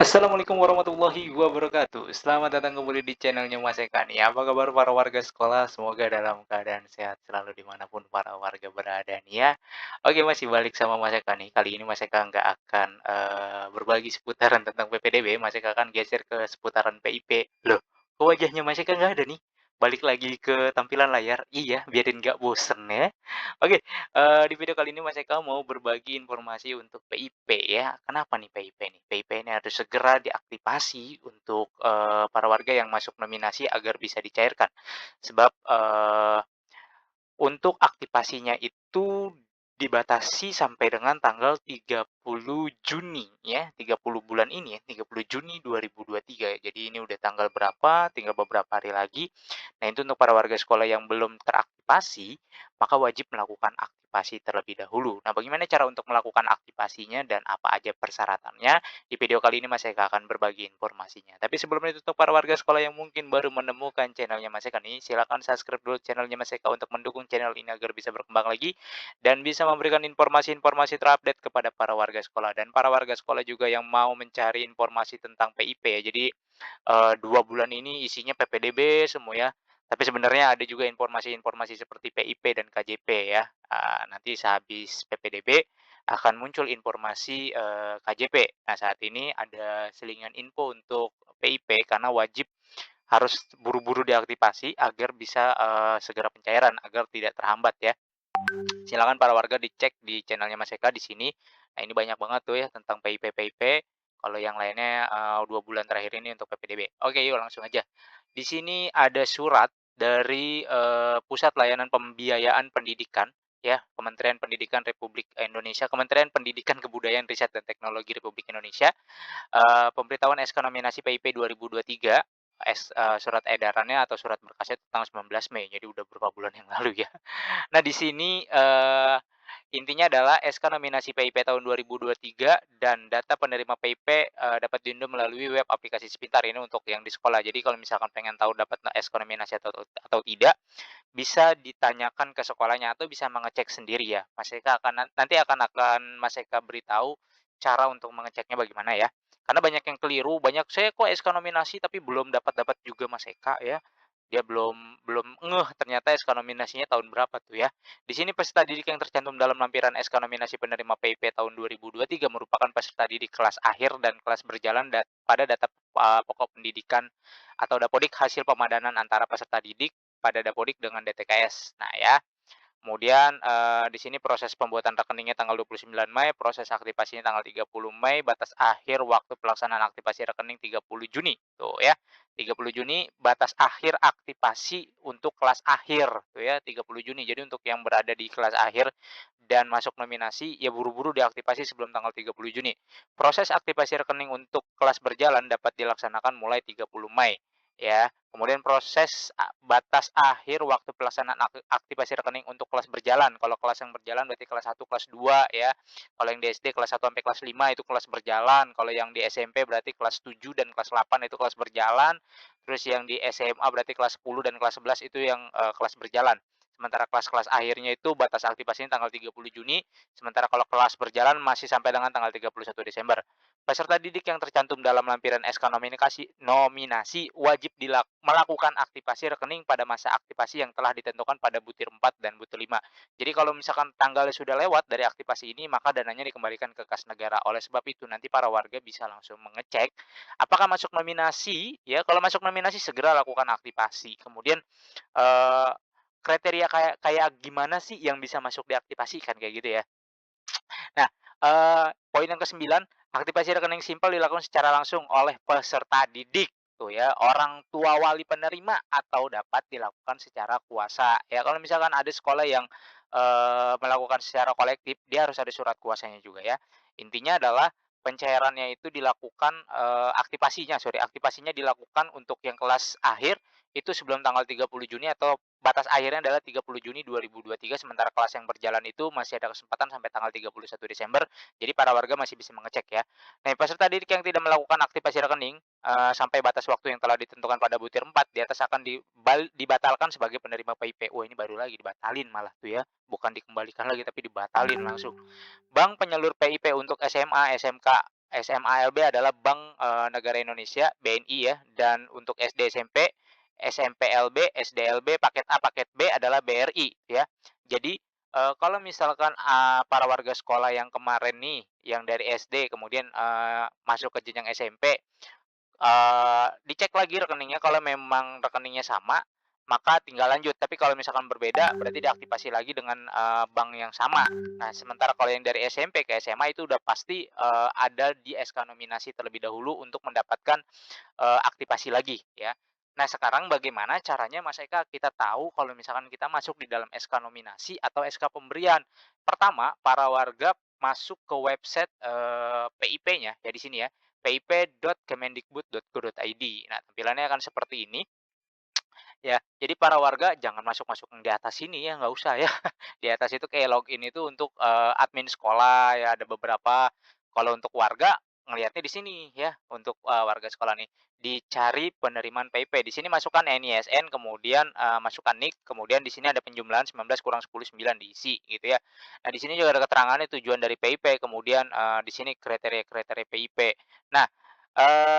Assalamualaikum warahmatullahi wabarakatuh. Selamat datang kembali di channelnya Mas Eka nih. Apa kabar para warga sekolah? Semoga dalam keadaan sehat selalu dimanapun para warga berada nih ya. Oke, masih balik sama Mas Eka nih. Kali ini Mas Eka nggak akan berbagi seputaran tentang PPDB. Mas Eka akan geser ke seputaran PIP. Loh, kok wajahnya Mas Eka nggak ada nih? Balik lagi ke tampilan layar. Iya, biarin nggak bosen ya. Oke, di video kali ini Mas Eka mau berbagi informasi untuk PIP ya. Kenapa nih PIP nih? PIP ini harus segera diaktifasi untuk, para warga yang masuk nominasi agar bisa dicairkan. Sebab, untuk aktivasinya itu dibatasi sampai dengan tanggal 30 Juni ya, 30 bulan ini ya, 30 Juni 2023 ya. Jadi ini udah tanggal berapa, tinggal beberapa hari lagi. Nah, itu untuk para warga sekolah yang belum teraktivasi, maka wajib melakukan aktivasi terlebih dahulu. Nah, bagaimana cara untuk melakukan aktivasinya dan apa aja persyaratannya? Di video kali ini Mas Eka akan berbagi informasinya. Tapi sebelum itu untuk para warga sekolah yang mungkin baru menemukan channelnya Mas Eka nih, silakan subscribe dulu channelnya Mas Eka untuk mendukung channel ini agar bisa berkembang lagi dan bisa memberikan informasi-informasi terupdate kepada para warga sekolah dan para warga sekolah juga yang mau mencari informasi tentang PIP ya. Jadi 2 bulan ini isinya PPDB semua ya. Tapi sebenarnya ada juga informasi-informasi seperti PIP dan KJP ya. Nanti sehabis PPDB akan muncul informasi, KJP. Nah, saat ini ada selingan info untuk PIP karena wajib harus buru-buru diaktifasi agar bisa, segera pencairan agar tidak terhambat ya. Silakan para warga dicek di channelnya Mas Eka di sini. Nah, ini banyak banget tuh ya tentang PIP-PIP. Kalau yang lainnya, 2 bulan terakhir ini untuk PPDB. Oke, yuk langsung aja. Di sini ada surat dari, Pusat Layanan Pembiayaan Pendidikan ya, Kementerian Pendidikan Republik Indonesia, Kementerian Pendidikan Kebudayaan Riset dan Teknologi Republik Indonesia, pemberitahuan SK nominasi PIP 2023, surat edarannya atau surat berkasnya tanggal 19 Mei, jadi udah beberapa bulan yang lalu ya. Nah, di sini, intinya adalah SK nominasi PIP tahun 2023 dan data penerima PIP, dapat diunduh melalui web aplikasi Sepintar, ini untuk yang di sekolah. Jadi kalau misalkan pengen tahu dapat SK nominasi atau tidak, bisa ditanyakan ke sekolahnya atau bisa mengecek sendiri ya. Mas Eka akan nanti akan Mas Eka beritahu cara untuk mengeceknya bagaimana ya. Karena banyak yang keliru, banyak, "Saya kok SK nominasi tapi belum dapat-dapat juga Mas Eka," ya. Dia belum belum ngeh ternyata SK nominasinya tahun berapa tuh ya. Di sini peserta didik yang tercantum dalam lampiran SK nominasi penerima PIP tahun 2023 merupakan peserta didik kelas akhir dan kelas berjalan pada data, pokok pendidikan atau Dapodik hasil pemadanan antara peserta didik pada Dapodik dengan DTKS. Nah ya, kemudian, di sini proses pembuatan rekeningnya tanggal 29 Mei, proses aktivasinya tanggal 30 Mei, batas akhir waktu pelaksanaan aktivasi rekening 30 Juni, tuh ya. 30 Juni batas akhir aktivasi untuk kelas akhir, tuh ya, 30 Juni. Jadi untuk yang berada di kelas akhir dan masuk nominasi, ya buru-buru diaktifasi sebelum tanggal 30 Juni. Proses aktivasi rekening untuk kelas berjalan dapat dilaksanakan mulai 30 Mei, ya. Kemudian proses batas akhir waktu pelaksanaan aktivasi rekening untuk kelas berjalan. Kalau kelas yang berjalan berarti kelas 1, kelas 2 ya. Kalau yang di SD kelas 1 sampai kelas 5 itu kelas berjalan. Kalau yang di SMP berarti kelas 7 dan kelas 8 itu kelas berjalan. Terus yang di SMA berarti kelas 10 dan kelas 11 itu yang, kelas berjalan. Sementara kelas-kelas akhirnya itu batas aktivasinya tanggal 30 Juni, sementara kalau kelas berjalan masih sampai dengan tanggal 31 Desember. Peserta didik yang tercantum dalam lampiran SK nominasi wajib melakukan aktivasi rekening pada masa aktivasi yang telah ditentukan pada butir 4 dan butir 5. Jadi kalau misalkan tanggalnya sudah lewat dari aktivasi ini, maka dananya dikembalikan ke kas negara. Oleh sebab itu nanti para warga bisa langsung mengecek apakah masuk nominasi ya, kalau masuk nominasi segera lakukan aktivasi. Kemudian, eee, kriteria kayak kayak gimana sih yang bisa masuk diaktifasi kan kayak gitu ya. Nah, poin yang kesembilan, aktivasi rekening simpel dilakukan secara langsung oleh peserta didik, tuh ya, orang tua wali penerima atau dapat dilakukan secara kuasa. Ya kalau misalkan ada sekolah yang, melakukan secara kolektif, dia harus ada surat kuasanya juga ya. Intinya adalah pencairannya itu dilakukan, aktivasinya dilakukan untuk yang kelas akhir itu sebelum tanggal 30 Juni atau batas akhirnya adalah 30 Juni 2023, sementara kelas yang berjalan itu masih ada kesempatan sampai tanggal 31 Desember, jadi para warga masih bisa mengecek ya. Nah, peserta didik yang tidak melakukan aktivasi rekening, sampai batas waktu yang telah ditentukan pada butir 4 di atas akan dibatalkan sebagai penerima PIP. Wah, ini baru lagi dibatalin malah tuh ya, bukan dikembalikan lagi tapi dibatalin langsung. Bank penyalur PIP untuk SMA, SMK SMALB adalah Bank, Negara Indonesia, BNI ya, dan untuk SD, SMP, SMPLB, SDLB, paket A, paket B adalah BRI ya. Jadi, kalau misalkan, para warga sekolah yang kemarin nih, yang dari SD kemudian, masuk ke jenjang SMP, dicek lagi rekeningnya, kalau memang rekeningnya sama, maka tinggal lanjut, tapi kalau misalkan berbeda, berarti diaktifasi lagi dengan, bank yang sama. Nah, sementara kalau yang dari SMP ke SMA itu udah pasti, ada di SK nominasi terlebih dahulu untuk mendapatkan, aktivasi lagi, ya. Nah, sekarang bagaimana caranya Mas Eka kita tahu kalau misalkan kita masuk di dalam SK nominasi atau SK pemberian? Pertama, para warga masuk ke website, PIP-nya, ya di sini ya, pip.kemendikbud.go.id. Nah, tampilannya akan seperti ini, ya. Jadi para warga jangan masuk-masuk yang di atas sini ya, nggak usah ya. Di atas itu kayak login itu untuk, admin sekolah ya, ada beberapa. Kalau untuk warga, ngelihatnya di sini ya, untuk, warga sekolah nih, dicari penerimaan PIP. Di sini masukkan NISN, kemudian, masukkan NIK, kemudian di sini ada penjumlahan 19 kurang 10 9 diisi gitu ya. Nah, di sini juga ada keterangannya tujuan dari PIP, kemudian, di sini kriteria-kriteria PIP. Nah,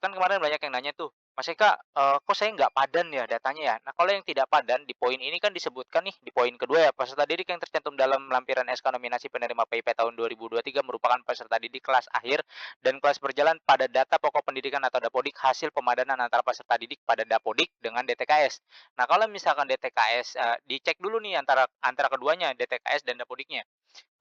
kan kemarin banyak yang nanya tuh, "Mas Eka, kok saya nggak padan ya datanya ya?" Nah, kalau yang tidak padan di poin ini kan disebutkan nih, di poin kedua ya, peserta didik yang tercantum dalam lampiran SK nominasi penerima PIP tahun 2023 merupakan peserta didik kelas akhir dan kelas berjalan pada data pokok pendidikan atau Dapodik hasil pemadanan antara peserta didik pada Dapodik dengan DTKS. Nah, kalau misalkan DTKS, dicek dulu nih antara antara keduanya, DTKS dan Dapodiknya.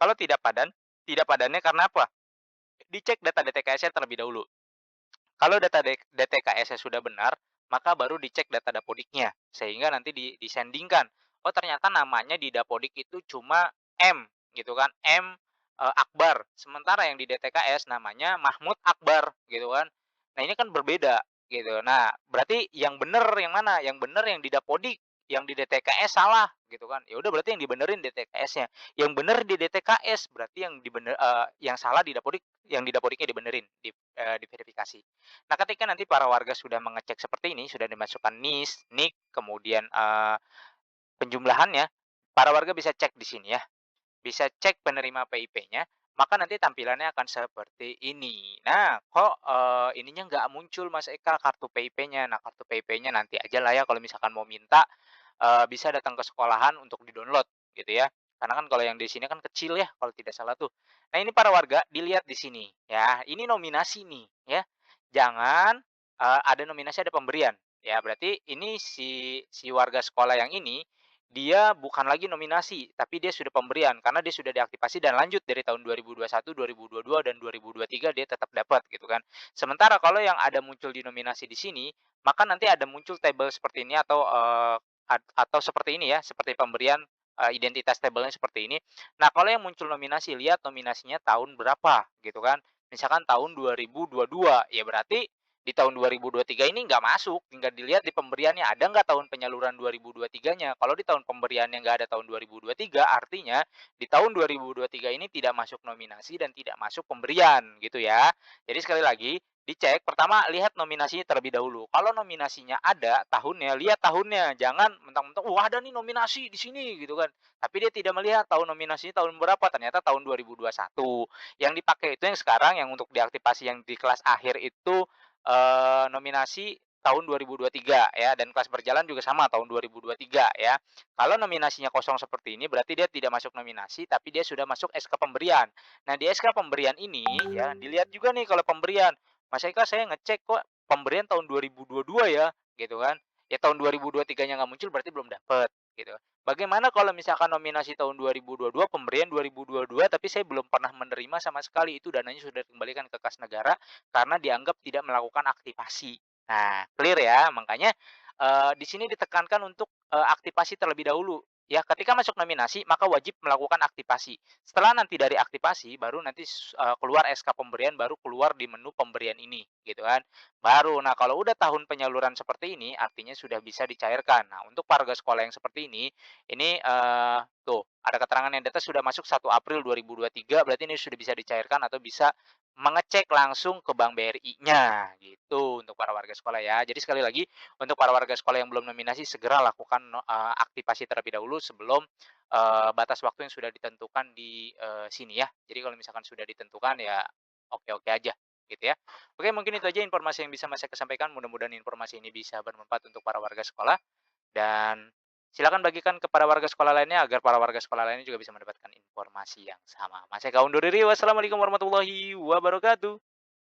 Kalau tidak padannya karena apa? Dicek data DTKS-nya terlebih dahulu. Kalau data DTKS-nya sudah benar, maka baru dicek data Dapodiknya, sehingga nanti disandingkan. Oh, ternyata namanya di Dapodik itu cuma M, gitu kan, M, Akbar, sementara yang di DTKS namanya Mahmud Akbar, gitu kan. Nah, ini kan berbeda, gitu. Nah, berarti yang benar yang mana? Yang benar yang di Dapodik, yang di DTKS salah, gitu kan. Ya udah berarti yang dibenerin DTKS-nya. Yang benar di DTKS, berarti yang salah di Dapodik, yang di Dapodiknya dibenerin, diverifikasi. Nah, ketika nanti para warga sudah mengecek seperti ini, sudah dimasukkan NIS, NIK, kemudian, penjumlahannya, para warga bisa cek di sini ya, bisa cek penerima PIP-nya, maka nanti tampilannya akan seperti ini. Nah, kok, ininya nggak muncul Mas Eka, kartu PIP-nya. Nah, kartu PIP-nya nanti aja lah ya kalau misalkan mau minta, bisa datang ke sekolahan untuk di-download gitu ya. Karena kan kalau yang di sini kan kecil ya, kalau tidak salah tuh. Nah, ini para warga dilihat di sini ya, ini nominasi nih ya. Jangan, ada nominasi ada pemberian, ya berarti ini si warga sekolah yang ini, dia bukan lagi nominasi, tapi dia sudah pemberian karena dia sudah diaktifasi dan lanjut dari tahun 2021, 2022, dan 2023 dia tetap dapat gitu kan. Sementara kalau yang ada muncul di nominasi di sini, maka nanti ada muncul tabel seperti ini atau, atau seperti ini ya, seperti pemberian, identitas tabelnya seperti ini. Nah, kalau yang muncul nominasi, lihat nominasinya tahun berapa gitu kan. Misalkan tahun 2022, ya berarti di tahun 2023 ini nggak masuk, tinggal dilihat di pemberiannya ada nggak tahun penyaluran 2023-nya. Kalau di tahun pemberiannya nggak ada tahun 2023, artinya di tahun 2023 ini tidak masuk nominasi dan tidak masuk pemberian gitu ya. Jadi sekali lagi, dicek pertama lihat nominasinya terlebih dahulu. Kalau nominasinya ada tahunnya, lihat tahunnya. Jangan mentang-mentang, wah ada nih nominasi di sini gitu kan. Tapi dia tidak melihat tahun nominasinya tahun berapa, ternyata tahun 2021. Yang dipakai itu yang sekarang yang untuk diaktifasi yang di kelas akhir itu, nominasi tahun 2023 ya, dan kelas berjalan juga sama tahun 2023 ya. Kalau nominasinya kosong seperti ini berarti dia tidak masuk nominasi, tapi dia sudah masuk SK pemberian. Nah, di SK pemberian ini ya, dilihat juga nih kalau pemberian, "Mas Eka, saya ngecek kok pemberian tahun 2022 ya," gitu kan. Ya tahun 2023-nya nggak muncul berarti belum dapat gitu. Bagaimana kalau misalkan nominasi tahun 2022, pemberian 2022, tapi saya belum pernah menerima sama sekali, itu dananya sudah dikembalikan ke kas negara karena dianggap tidak melakukan aktivasi. Nah, clear ya? Makanya, di sini ditekankan untuk, aktivasi terlebih dahulu. Ya, ketika masuk nominasi, maka wajib melakukan aktivasi. Setelah nanti dari aktivasi, baru nanti keluar SK pemberian, baru keluar di menu pemberian ini, gitu kan. Baru, nah kalau udah tahun penyaluran seperti ini, artinya sudah bisa dicairkan. Nah, untuk warga sekolah yang seperti ini, tuh, ada keterangan yang data sudah masuk 1 April 2023, berarti ini sudah bisa dicairkan atau bisa mengecek langsung ke bank BRI-nya, gitu untuk para warga sekolah ya. Jadi sekali lagi, untuk para warga sekolah yang belum nominasi, segera lakukan aktivasi terlebih dahulu sebelum, batas waktu yang sudah ditentukan di, sini ya. Jadi kalau misalkan sudah ditentukan ya oke-oke aja. gitu ya. Oke, mungkin itu aja informasi yang bisa Mas Eka sampaikan, mudah-mudahan informasi ini bisa bermanfaat untuk para warga sekolah, dan silakan bagikan kepada warga sekolah lainnya agar para warga sekolah lainnya juga bisa mendapatkan informasi yang sama. Mas Eka undur diri, wassalamualaikum warahmatullahi wabarakatuh.